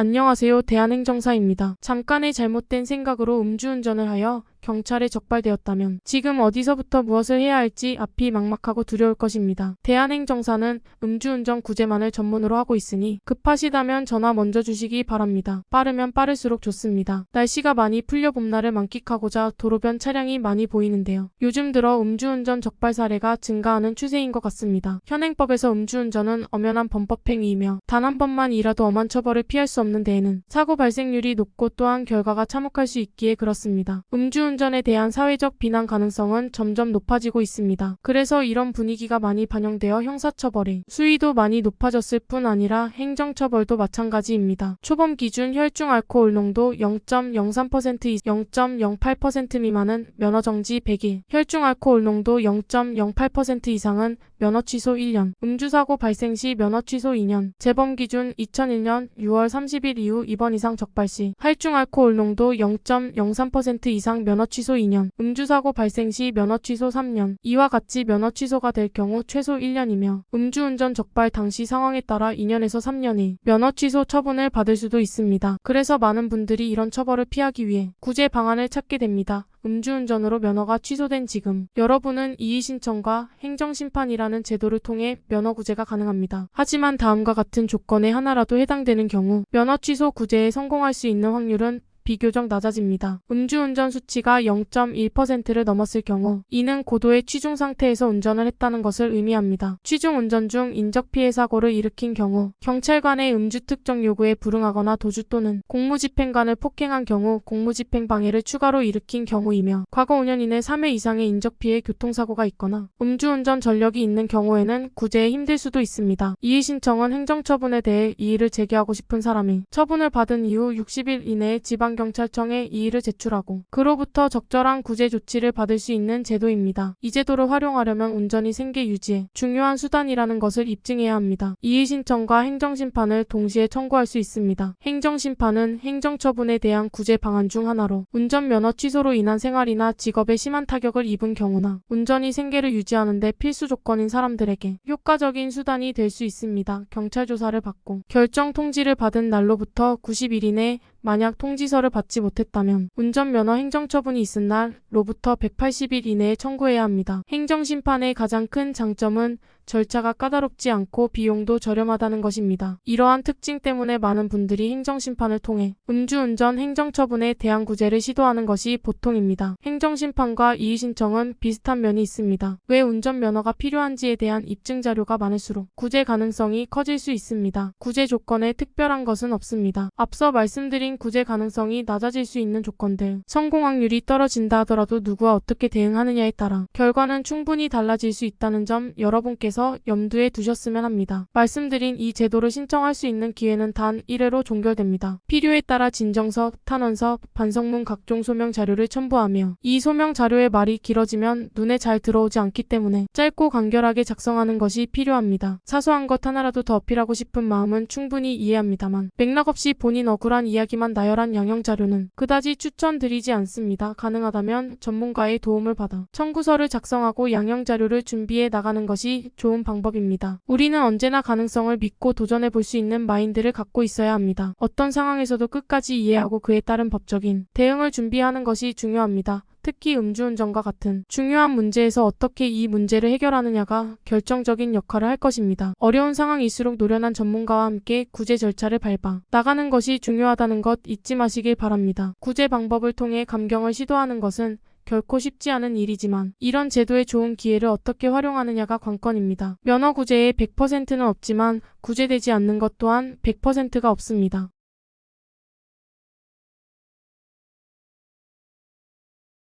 안녕하세요. 대한행정사입니다. 잠깐의 잘못된 생각으로 음주운전을 하여 경찰에 적발되었다면 지금 어디서부터 무엇을 해야 할지 앞이 막막하고 두려울 것입니다. 대한행정사는 음주운전 구제만을 전문으로 하고 있으니 급하시다면 전화 먼저 주시기 바랍니다. 빠르면 빠를수록 좋습니다. 날씨가 많이 풀려 봄날을 만끽하고자 도로변 차량이 많이 보이는데요. 요즘 들어 음주운전 적발 사례가 증가하는 추세인 것 같습니다. 현행법에서 음주운전은 엄연한 범법행위이며 단 한 번만이라도 엄한 처벌을 피할 수 없는 데에는 사고 발생률이 높고 또한 결과가 참혹할 수 있기에 그렇습니다. 음주운전에 대한 사회적 비난 가능성은 점점 높아지고 있습니다. 그래서 이런 분위기가 많이 반영되어 형사처벌의 수위도 많이 높아졌을 뿐 아니라 행정처벌도 마찬가지입니다. 초범 기준 혈중 알코올 농도 0.03% 이상 0.08% 미만은 면허정지 100일, 혈중 알코올 농도 0.08% 이상은 면허 취소 1년, 음주사고 발생 시 면허 취소 2년, 재범 기준 2001년 6월 30일 이후 2번 이상 적발 시 혈중 알코올 농도 0.03% 이상 면허 취소 2년, 음주사고 발생 시 면허 취소 3년, 이와 같이 면허 취소가 될 경우 최소 1년이며 음주운전 적발 당시 상황에 따라 2년에서 3년의 면허 취소 처분을 받을 수도 있습니다. 그래서 많은 분들이 이런 처벌을 피하기 위해 구제 방안을 찾게 됩니다. 음주운전으로 면허가 취소된 지금 여러분은 이의신청과 행정심판이라는 제도를 통해 면허 구제가 가능합니다. 하지만 다음과 같은 조건에 하나라도 해당되는 경우 면허 취소 구제에 성공할 수 있는 확률은 비교적 낮아집니다. 음주운전 수치가 0.1%를 넘었을 경우 이는 고도의 취중 상태에서 운전을 했다는 것을 의미합니다. 취중 운전 중 인적피해 사고를 일으킨 경우 경찰관의 음주 특정 요구에 불응하거나 도주 또는 공무집행관을 폭행한 경우 공무집행 방해를 추가로 일으킨 경우이며 과거 5년 이내 3회 이상의 인적피해 교통사고가 있거나 음주운전 전력이 있는 경우에는 구제에 힘들 수도 있습니다. 이의신청은 행정처분에 대해 이의를 제기하고 싶은 사람이 처분을 받은 이후 60일 이내에 지방경찰청에 이의를 제출하고 그로부터 적절한 구제 조치를 받을 수 있는 제도입니다. 이 제도를 활용하려면 운전이 생계 유지에 중요한 수단이라는 것을 입증해야 합니다. 이의신청과 행정심판을 동시에 청구할 수 있습니다. 행정심판은 행정처분에 대한 구제 방안 중 하나로 운전면허 취소로 인한 생활이나 직업에 심한 타격을 입은 경우나 운전이 생계를 유지하는 데 필수 조건인 사람들에게 효과적인 수단이 될 수 있습니다. 경찰 조사를 받고 결정 통지를 받은 날로부터 90일 이내 만약 통지서를 받지 못했다면 운전면허 행정처분이 있은 날로부터 180일 이내에 청구해야 합니다. 행정심판의 가장 큰 장점은 절차가 까다롭지 않고 비용도 저렴하다는 것입니다. 이러한 특징 때문에 많은 분들이 행정심판을 통해 음주운전 행정처분에 대한 구제를 시도하는 것이 보통입니다. 행정심판과 이의신청은 비슷한 면이 있습니다. 왜 운전면허가 필요한지에 대한 입증 자료가 많을수록 구제 가능성이 커질 수 있습니다. 구제 조건에 특별한 것은 없습니다. 앞서 말씀드린 구제 가능성이 낮아질 수 있는 조건들, 성공 확률이 떨어진다 하더라도 누구와 어떻게 대응하느냐에 따라 결과는 충분히 달라질 수 있다는 점 여러분께서 염두에 두셨으면 합니다. 말씀드린 이 제도를 신청할 수 있는 기회는 단 1회로 종결됩니다. 필요에 따라 진정서, 탄원서, 반성문 각종 소명 자료를 첨부하며 이 소명 자료의 말이 길어지면 눈에 잘 들어오지 않기 때문에 짧고 간결하게 작성하는 것이 필요합니다. 사소한 것 하나라도 더 어필하고 싶은 마음은 충분히 이해합니다만 맥락 없이 본인 억울한 이야기만 나열한 양형 자료는 그다지 추천드리지 않습니다. 가능하다면 전문가의 도움을 받아 청구서를 작성하고 양형 자료를 준비해 나가는 것이 좋은 방법입니다. 우리는 언제나 가능성을 믿고 도전해 볼 수 있는 마인드를 갖고 있어야 합니다. 어떤 상황에서도 끝까지 이해하고 그에 따른 법적인 대응을 준비하는 것이 중요합니다. 특히 음주운전과 같은 중요한 문제에서 어떻게 이 문제를 해결하느냐가 결정적인 역할을 할 것입니다. 어려운 상황일수록 노련한 전문가와 함께 구제 절차를 밟아 나가는 것이 중요하다는 것 잊지 마시길 바랍니다. 구제 방법을 통해 감경을 시도하는 것은 결코 쉽지 않은 일이지만 이런 제도의 좋은 기회를 어떻게 활용하느냐가 관건입니다. 면허 구제에 100%는 없지만 구제되지 않는 것 또한 100%가 없습니다.